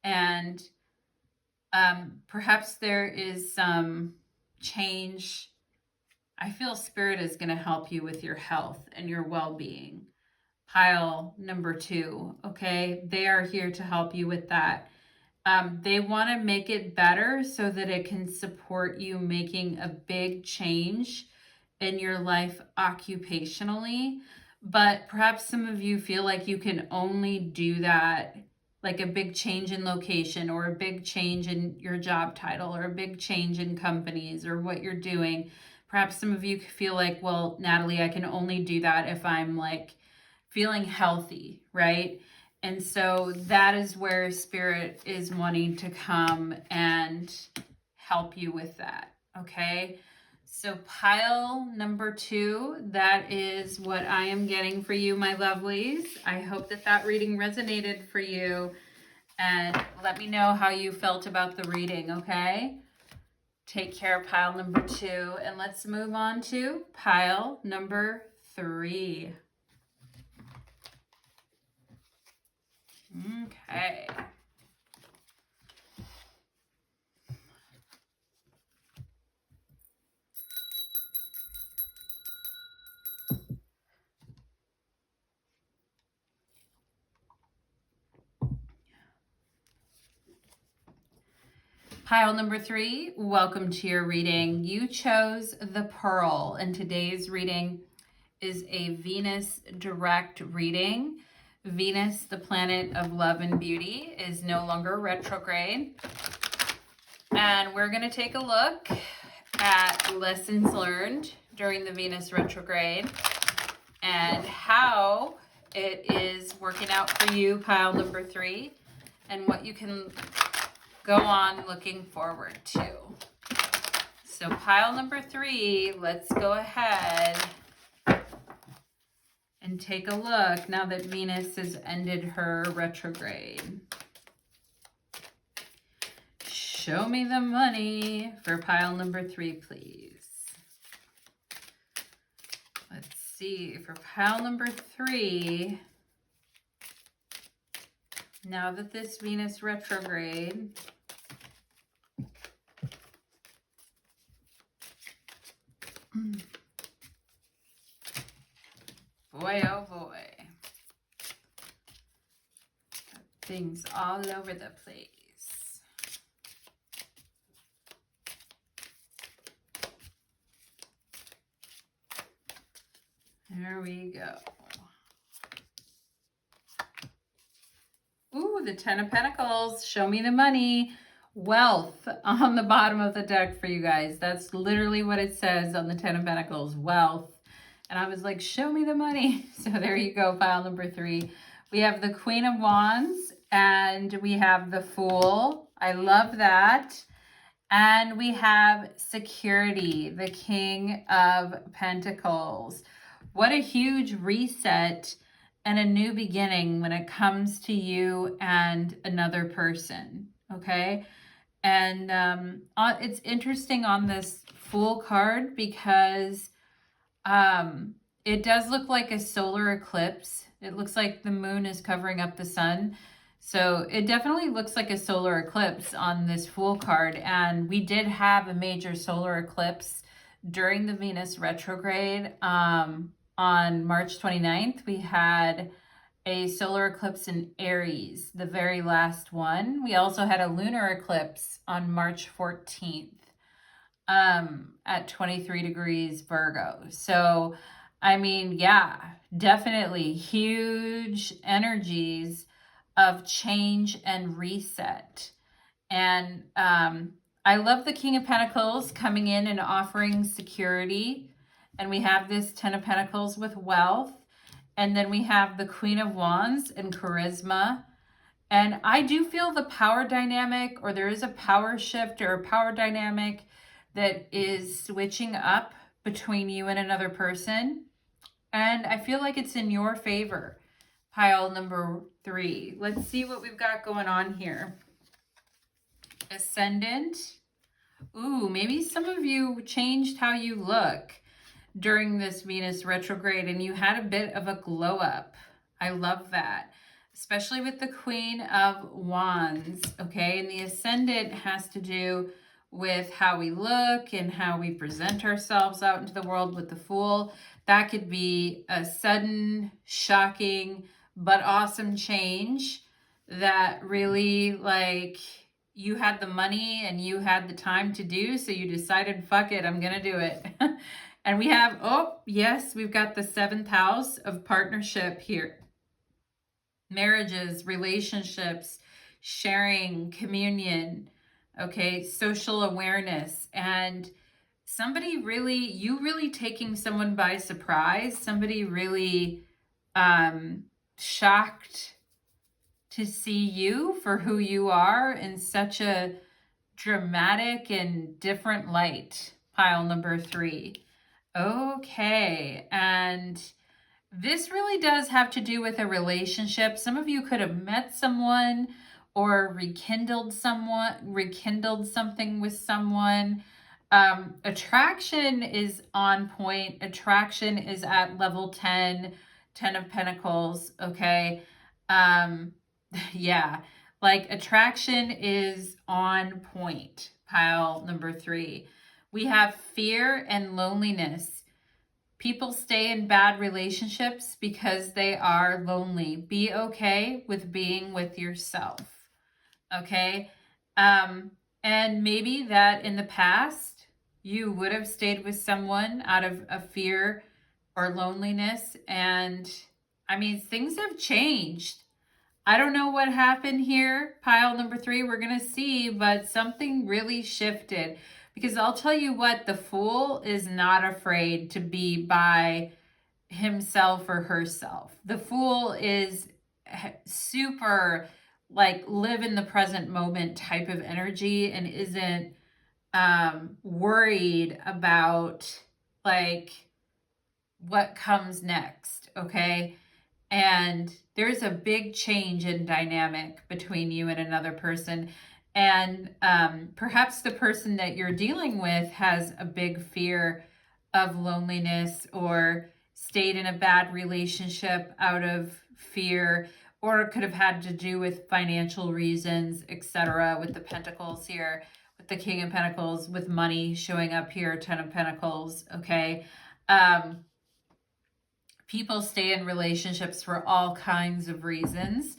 And perhaps there is some change. I feel Spirit is going to help you with your health and your well-being. Pile number 2, okay? They are here to help you with that. They want to make it better so that it can support you making a big change in your life occupationally. But perhaps some of you feel like you can only do that, like a big change in location or a big change in your job title or a big change in companies or what you're doing. Perhaps some of you feel like, well, Natalie, I can only do that if I'm like feeling healthy, right? And so that is where Spirit is wanting to come and help you with that, okay? So pile number 2, that is what I am getting for you, my lovelies. I hope that reading resonated for you, and let me know how you felt about the reading, okay? Take care, pile number 2, and let's move on to pile number 3. Okay. Pile number 3, welcome to your reading. You chose the Pearl, and today's reading is a Venus direct reading. Venus, the planet of love and beauty, is no longer retrograde. And we're going to take a look at lessons learned during the Venus retrograde and how it is working out for you, pile number 3, and what you can go on looking forward to. So pile number 3, let's go ahead and take a look now that Venus has ended her retrograde. Show me the money for pile number 3, please. Let's see, for pile number 3, now that this Venus retrograde boy, oh boy. Got things all over the place. There we go. Ooh, the 10 of Pentacles. Show me the money. Wealth on the bottom of the deck for you guys. That's literally what it says on the 10 of Pentacles. Wealth. And I was like, show me the money. So there you go, pile number 3. We have the Queen of Wands and we have the Fool. I love that. And we have security, the King of Pentacles. What a huge reset and a new beginning when it comes to you and another person, okay? And it's interesting on this Fool card because it does look like a solar eclipse. It looks like the moon is covering up the sun. So it definitely looks like a solar eclipse on this Fool card. And we did have a major solar eclipse during the Venus retrograde. On March 29th, we had a solar eclipse in Aries, the very last one. We also had a lunar eclipse on March 14th at 23 degrees Virgo. So, I mean, yeah, definitely huge energies of change and reset. And I love the King of Pentacles coming in and offering security. And we have this 10 of Pentacles with wealth. And then we have the Queen of Wands and charisma. And I do feel the power dynamic, or there is a power shift or a power dynamic that is switching up between you and another person. And I feel like it's in your favor. Pile number 3. Let's see what we've got going on here. Ascendant. Ooh, maybe some of you changed how you look during this Venus retrograde and you had a bit of a glow up. I love that. Especially with the Queen of Wands, okay? And the Ascendant has to do with how we look and how we present ourselves out into the world with the Fool. That could be a sudden, shocking, but awesome change that really, like, you had the money and you had the time to do, so you decided, fuck it, I'm gonna do it. And we have, oh, yes, we've got the 7th house of partnership here. Marriages, relationships, sharing, communion, okay, social awareness, and somebody really, you really taking someone by surprise, somebody really shocked to see you for who you are in such a dramatic and different light. Pile number 3. Okay, and this really does have to do with a relationship. Some of you could have met someone or rekindled something with someone. Attraction is on point. Attraction is at level 10, 10 of Pentacles, okay? Yeah, like attraction is on point. Pile number 3. We have fear and loneliness. People stay in bad relationships because they are lonely. Be okay with being with yourself, okay? And maybe that in the past, you would have stayed with someone out of a fear or loneliness. And I mean, things have changed. I don't know what happened here. Pile number 3, we're going to see, but something really shifted. Because I'll tell you what, the Fool is not afraid to be by himself or herself. The Fool is super, like, live in the present moment type of energy and isn't worried about, like, what comes next, okay? And there's a big change in dynamic between you and another person. And perhaps the person that you're dealing with has a big fear of loneliness or stayed in a bad relationship out of fear, or it could have had to do with financial reasons, etc. With the Pentacles here, with the King of Pentacles, with money showing up here, 10 of Pentacles, okay? People stay in relationships for all kinds of reasons.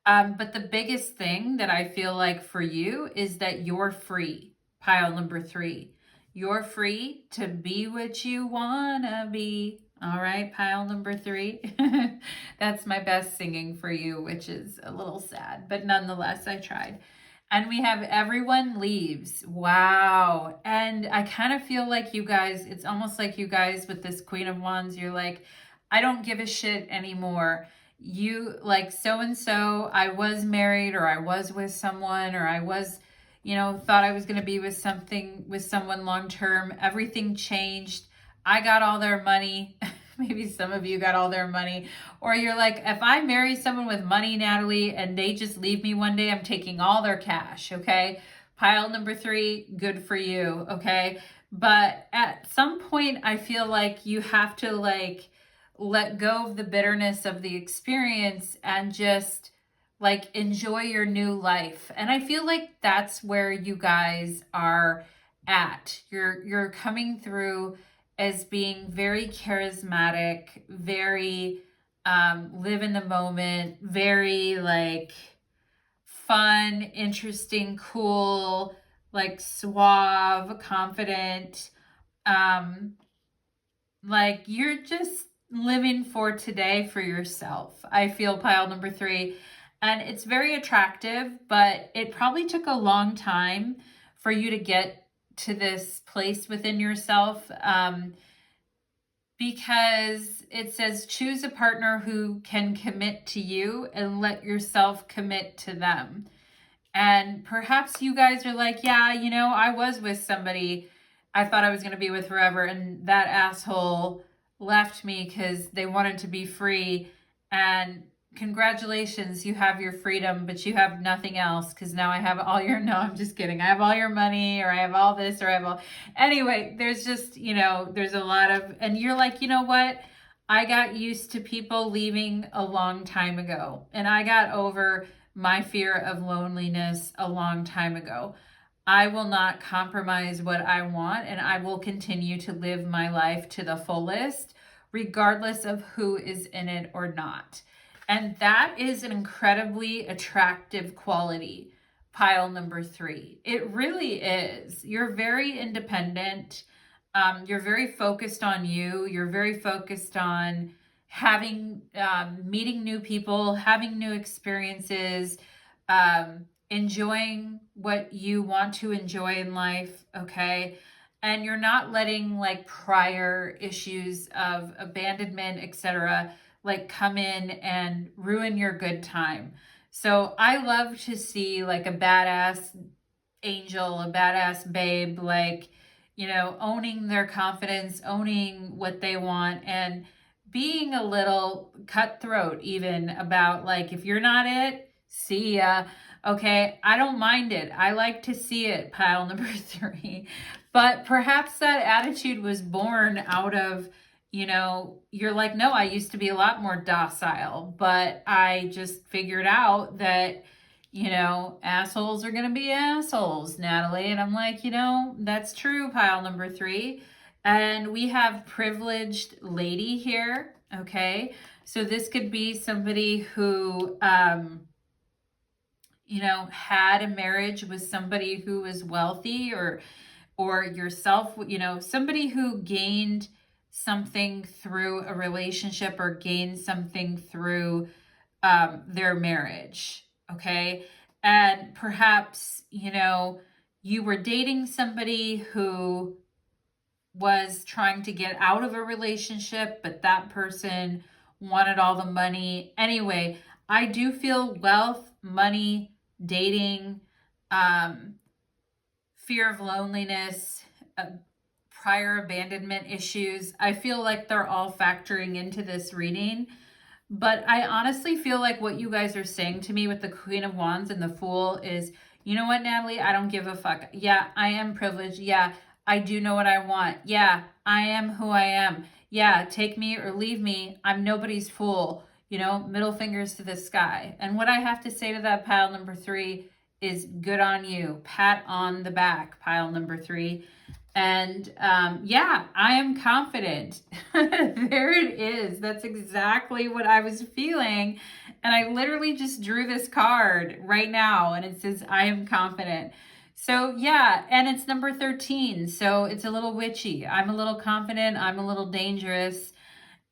But the biggest thing that I feel like for you is that you're free. Pile number 3. You're free to be what you wanna be. All right, pile number 3. That's my best singing for you, which is a little sad, but nonetheless, I tried. And we have everyone leaves. Wow. And I kind of feel like you guys, it's almost like you guys with this Queen of Wands, you're like, I don't give a shit anymore. You, like, so-and-so, I was married, or I was with someone, or I was, thought I was going to be with someone long term. Everything changed. I got all their money. Maybe some of you got all their money. Or you're like, if I marry someone with money, Natalie, and they just leave me one day, I'm taking all their cash, okay? Pile number 3, good for you, okay? But at some point, I feel like you have to like let go of the bitterness of the experience and just like enjoy your new life. And I feel like that's where you guys are at. You're coming through as being very charismatic, very live in the moment, very like fun, interesting, cool, like suave, confident. Like you're just living for today for yourself. I feel pile number 3. And it's very attractive, but it probably took a long time for you to get to this place within yourself. Because it says choose a partner who can commit to you and let yourself commit to them. And perhaps you guys are like, yeah, I was with somebody I thought I was going to be with forever, and that asshole left me because they wanted to be free. And congratulations, you have your freedom, but you have nothing else because now I have all your, no, I'm just kidding. I have all your money, or I have all this, or I have all, anyway, there's just, there's a lot of, and you're like, you know what? I got used to people leaving a long time ago, and I got over my fear of loneliness a long time ago. I will not compromise what I want, and I will continue to live my life to the fullest, regardless of who is in it or not. And that is an incredibly attractive quality, pile number 3. It really is. You're very independent. You're very focused on you. You're very focused on having, meeting new people, having new experiences, enjoying what you want to enjoy in life, okay? And you're not letting like prior issues of abandonment, etc., like come in and ruin your good time. So I love to see like a badass angel, a badass babe, like, owning their confidence, owning what they want, and being a little cutthroat even about like, if you're not it, see ya. Okay, I don't mind it. I like to see it, pile number 3. But perhaps that attitude was born out of, you're like, no, I used to be a lot more docile, but I just figured out that, assholes are going to be assholes, Natalie. And I'm like, that's true, pile number 3. And we have privileged lady here, okay? So this could be somebody who, had a marriage with somebody who was wealthy, or yourself, somebody who gained something through a relationship or gained something through their marriage, okay? And perhaps, you were dating somebody who was trying to get out of a relationship, but that person wanted all the money. Anyway, I do feel wealth, money, dating, fear of loneliness, prior abandonment issues. I feel like they're all factoring into this reading. But I honestly feel like what you guys are saying to me with the Queen of Wands and the Fool is, you know what, Natalie? I don't give a fuck. Yeah, I am privileged. Yeah, I do know what I want. Yeah, I am who I am. Yeah, take me or leave me. I'm nobody's fool. Middle fingers to the sky. And what I have to say to that pile number 3 is good on you. Pat on the back, pile number 3. And yeah, I am confident. There it is. That's exactly what I was feeling. And I literally just drew this card right now, and it says, I am confident. So yeah, and it's number 13. So it's a little witchy. I'm a little confident. I'm a little dangerous.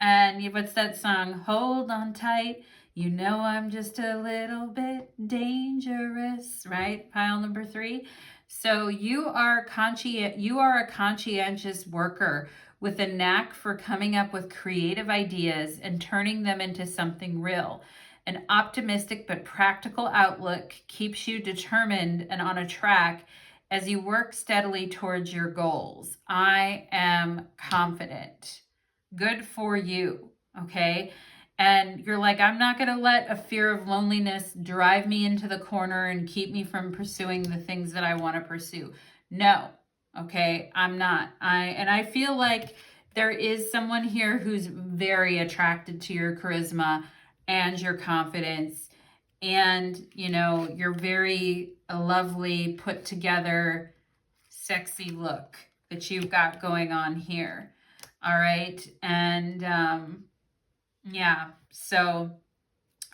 And what's that song? Hold on tight. I'm just a little bit dangerous, right? Pile number 3. So you are a conscientious worker with a knack for coming up with creative ideas and turning them into something real. An optimistic but practical outlook keeps you determined and on a track as you work steadily towards your goals. I am confident. Good for you, okay? And you're like, I'm not going to let a fear of loneliness drive me into the corner and keep me from pursuing the things that I want to pursue. No, okay, I'm not. I feel like there is someone here who's very attracted to your charisma and your confidence, and you're very lovely, put together, sexy look that you've got going on here. All right. And yeah, so,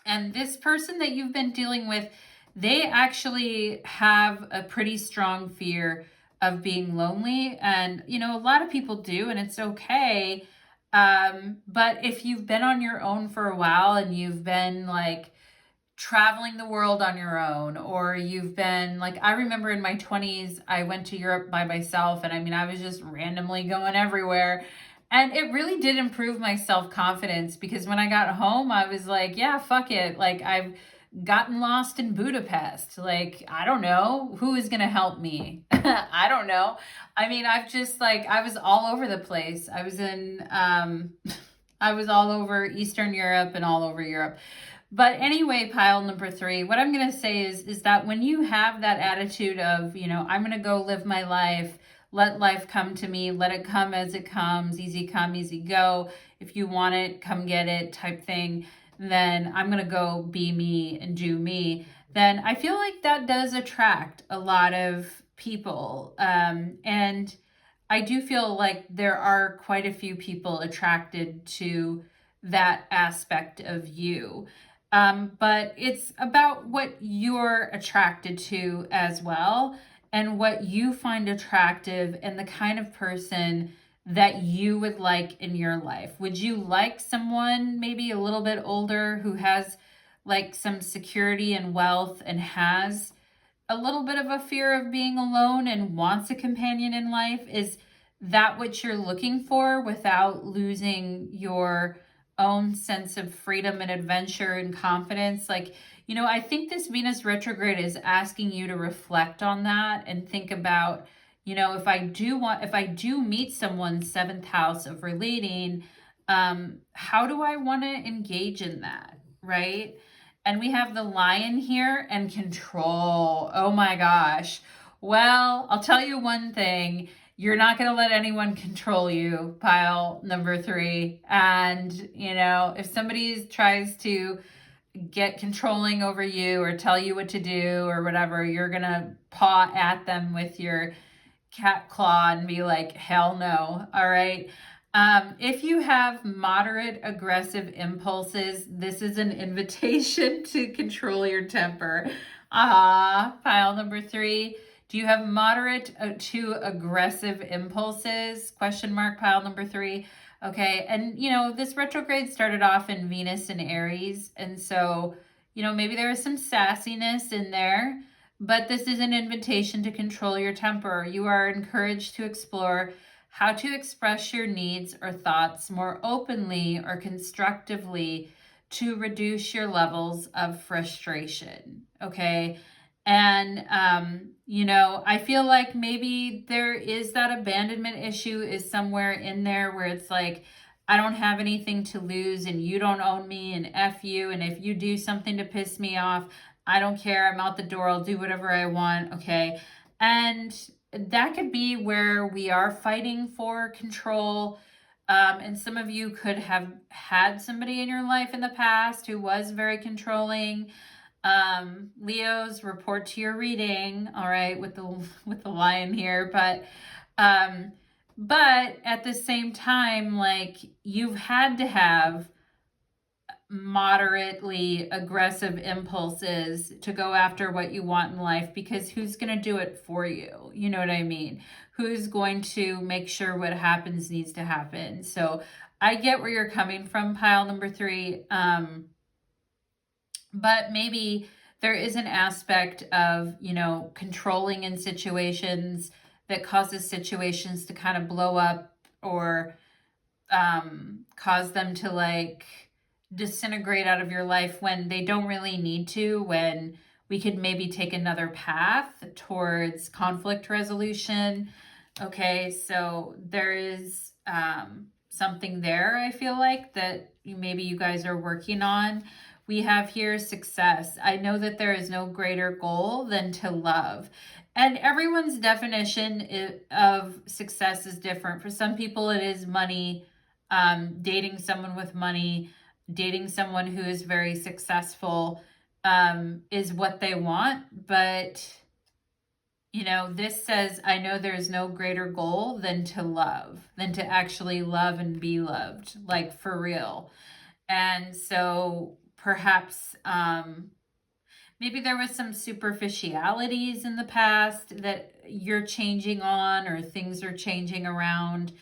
and this person that you've been dealing with, they actually have a pretty strong fear of being lonely. And, a lot of people do, and it's okay. But if you've been on your own for a while and you've been like traveling the world on your own, or you've been like, I remember in my 20s, I went to Europe by myself. And I was just randomly going everywhere. And it really did improve my self-confidence, because when I got home, I was like, yeah, fuck it. Like, I've gotten lost in Budapest. Like, I don't know who is going to help me. I don't know. I've just I was all over the place. I was I was all over Eastern Europe and all over Europe. But anyway, pile number 3, what I'm going to say is that when you have that attitude of, I'm going to go live my life, let life come to me, let it come as it comes, easy come, easy go. If you want it, come get it type thing, then I'm going to go be me and do me. Then I feel like that does attract a lot of people. And I do feel like there are quite a few people attracted to that aspect of you. But it's about what you're attracted to as well, and what you find attractive, and the kind of person that you would like in your life. Would you like someone maybe a little bit older who has like some security and wealth and has a little bit of a fear of being alone and wants a companion in life? Is that what you're looking for, without losing your own sense of freedom and adventure and confidence? I think this Venus retrograde is asking you to reflect on that and think about, if I do meet someone's 7th house of relating, how do I want to engage in that, right? And we have the Lion here and control. Oh my gosh. Well, I'll tell you one thing. You're not going to let anyone control you, pile number 3. And, if somebody tries to get controlling over you or tell you what to do or whatever, you're going to paw at them with your cat claw and be like, hell no. All right. If you have moderate aggressive impulses, this is an invitation to control your temper. Pile number 3. Do you have moderate to aggressive impulses? Question mark, pile number 3. Okay. And, this retrograde started off in Venus and Aries. And so, maybe there is some sassiness in there, but this is an invitation to control your temper. You are encouraged to explore how to express your needs or thoughts more openly or constructively to reduce your levels of frustration. Okay. And, I feel like maybe there is that abandonment issue is somewhere in there where it's like, I don't have anything to lose and you don't own me and F you. And if you do something to piss me off, I don't care. I'm out the door. I'll do whatever I want. Okay. And that could be where we are fighting for control. And some of you could have had somebody in your life in the past who was very controlling. Leos, report to your reading. All right. With the Lion here, but at the same time, like, you've had to have moderately aggressive impulses to go after what you want in life, because who's going to do it for you? You know what I mean? Who's going to make sure what happens needs to happen? So I get where you're coming from, pile number 3. But maybe there is an aspect of, controlling in situations that causes situations to kind of blow up, or cause them to disintegrate out of your life when they don't really need to, when we could maybe take another path towards conflict resolution. Okay, so there is something there, I feel like, that maybe you guys are working on. We have here success. I know that there is no greater goal than to love. And everyone's definition of success is different. For some people, it is money, dating someone with money, dating someone who is very successful is what they want. But, you know, this says, I know there's no greater goal than to love, than to actually love and be loved, like for real. And so perhaps maybe there was some superficialities in the past that you're changing on, or things are changing around,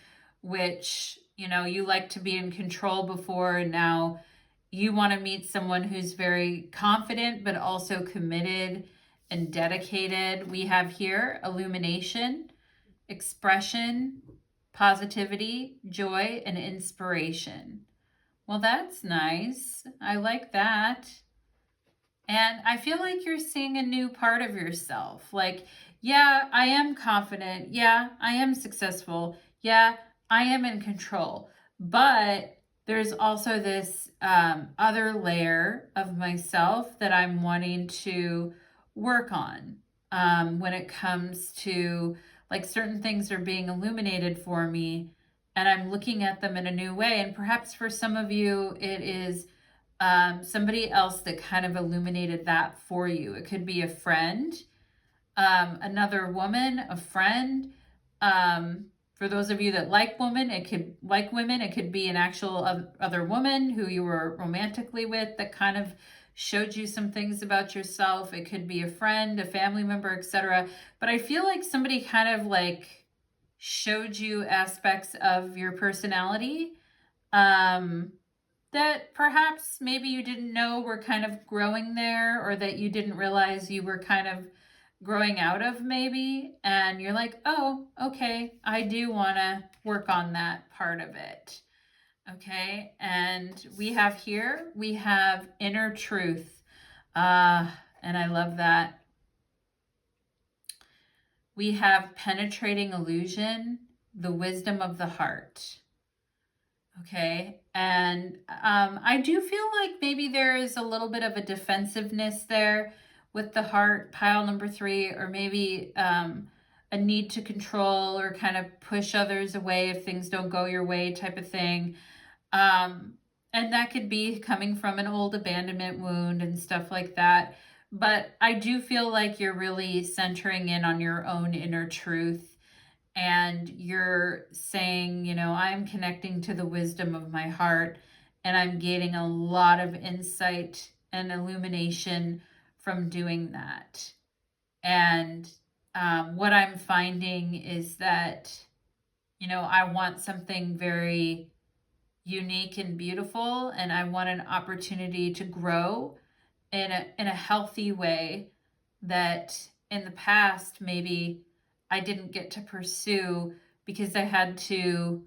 which, you know, you like to be in control before, and now you want to meet someone who's very confident, but also committed and dedicated. We have here illumination, expression, positivity, joy, and inspiration. Well, that's nice. I like that. And I feel like you're seeing a new part of yourself. Like, yeah, I am confident. Yeah, I am successful. Yeah, I am in control. But there's also this other layer of myself that I'm wanting to work on when it comes to, like, certain things are being illuminated for me, and I'm looking at them in a new way. And perhaps for some of you, it is somebody else that kind of illuminated that for you. It could be a friend, another woman, a friend. For those of you that like women, it could be an actual other woman who you were romantically with that kind of showed you some things about yourself. It could be a friend, a family member, etc. But I feel like somebody kind of like showed you aspects of your personality that perhaps maybe you didn't know were kind of growing there, or that you didn't realize you were kind of growing out of, maybe. And you're like, oh, okay, I do want to work on that part of it. Okay, and we have inner truth. And I love that. We have penetrating illusion, the wisdom of the heart. Okay, and I do feel like maybe there is a little bit of a defensiveness there with the heart, pile number 3, or maybe a need to control or kind of push others away if things don't go your way type of thing. And that could be coming from an old abandonment wound and stuff like that. But I do feel like you're really centering in on your own inner truth, and you're saying, you know, I'm connecting to the wisdom of my heart, and I'm gaining a lot of insight and illumination from doing that. And what I'm finding is that, you know, I want something very unique and beautiful, and I want an opportunity to grow in a healthy way that in the past maybe I didn't get to pursue because I had to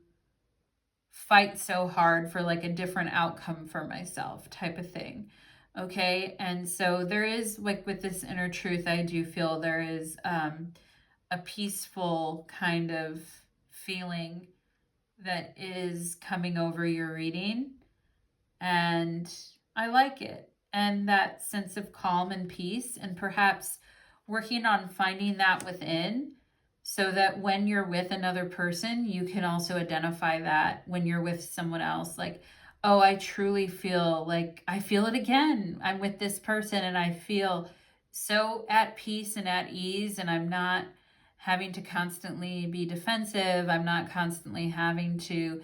fight so hard for like a different outcome for myself type of thing. Okay, and so there is, like, with this inner truth, I do feel there is a peaceful kind of feeling that is coming over your reading, and I like it. And that sense of calm and peace, and perhaps working on finding that within, so that when you're with another person, you can also identify that when you're with someone else. Like, oh, I truly feel like I feel it again. I'm with this person and I feel so at peace and at ease, and I'm not having to constantly be defensive. I'm not constantly having to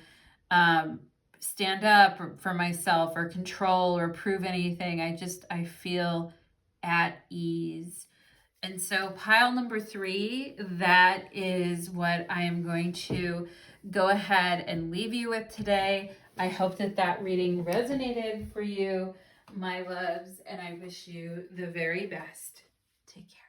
stand up for myself or control or prove anything. I feel at ease. And so pile number 3, that is what I am going to go ahead and leave you with today. I hope that that reading resonated for you, my loves, and I wish you the very best. Take care.